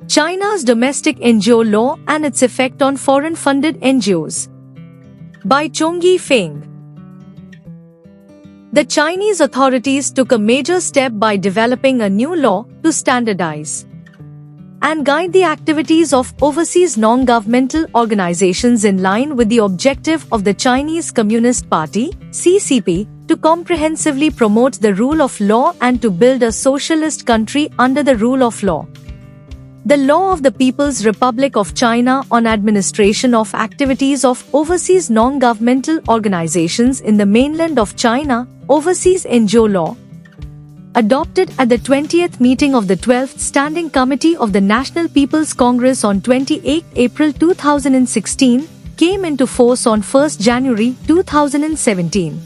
China's Domestic NGO Law and its Effect on Foreign-Funded NGOs. By Chongyi Feng. The Chinese authorities took a major step by developing a new law to standardize and guide the activities of overseas non-governmental organizations in line with the objective of the Chinese Communist Party, CCP, to comprehensively promote the rule of law and to build a socialist country under the rule of law. The Law of the People's Republic of China on Administration of Activities of Overseas Non-Governmental Organizations in the Mainland of China, Overseas NGO Law, adopted at the 20th meeting of the 12th Standing Committee of the National People's Congress on 28 April 2016, came into force on 1 January 2017.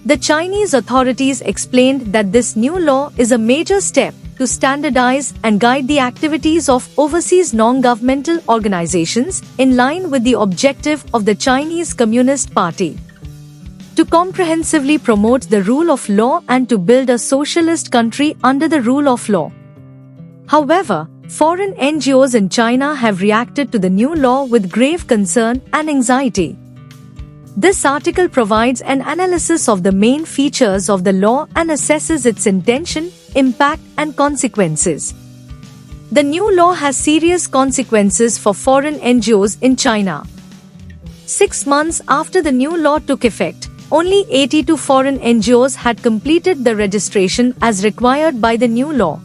The Chinese authorities explained that this new law is a major step to standardize and guide the activities of overseas non-governmental organizations in line with the objective of the Chinese Communist Party to comprehensively promote the rule of law and to build a socialist country under the rule of law. However, foreign NGOs in China have reacted to the new law with grave concern and anxiety. This article provides an analysis of the main features of the law and assesses its intention, impact, and consequences. The new law has serious consequences for foreign NGOs in China. 6 months after the new law took effect, only 82 foreign NGOs had completed the registration as required by the new law,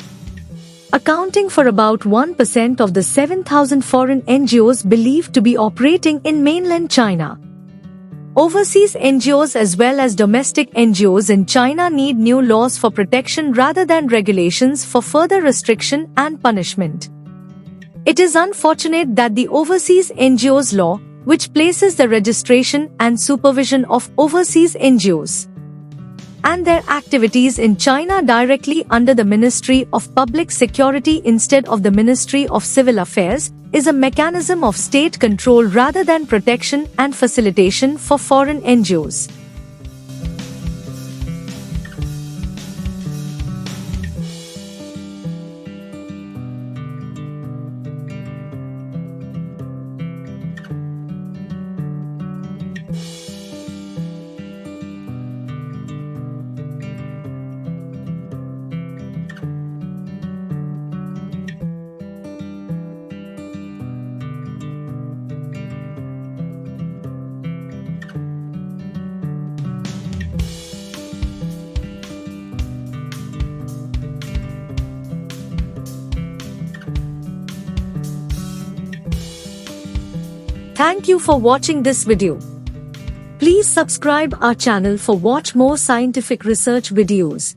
accounting for about 1% of the 7,000 foreign NGOs believed to be operating in mainland China. Overseas NGOs as well as domestic NGOs in China need new laws for protection rather than regulations for further restriction and punishment. It is unfortunate that the Overseas NGOs Law, which places the registration and supervision of overseas NGOs and their activities in China directly under the Ministry of Public Security instead of the Ministry of Civil Affairs, is a mechanism of state control rather than protection and facilitation for foreign NGOs. Thank you for watching this video. Please subscribe our channel for watch more scientific research videos.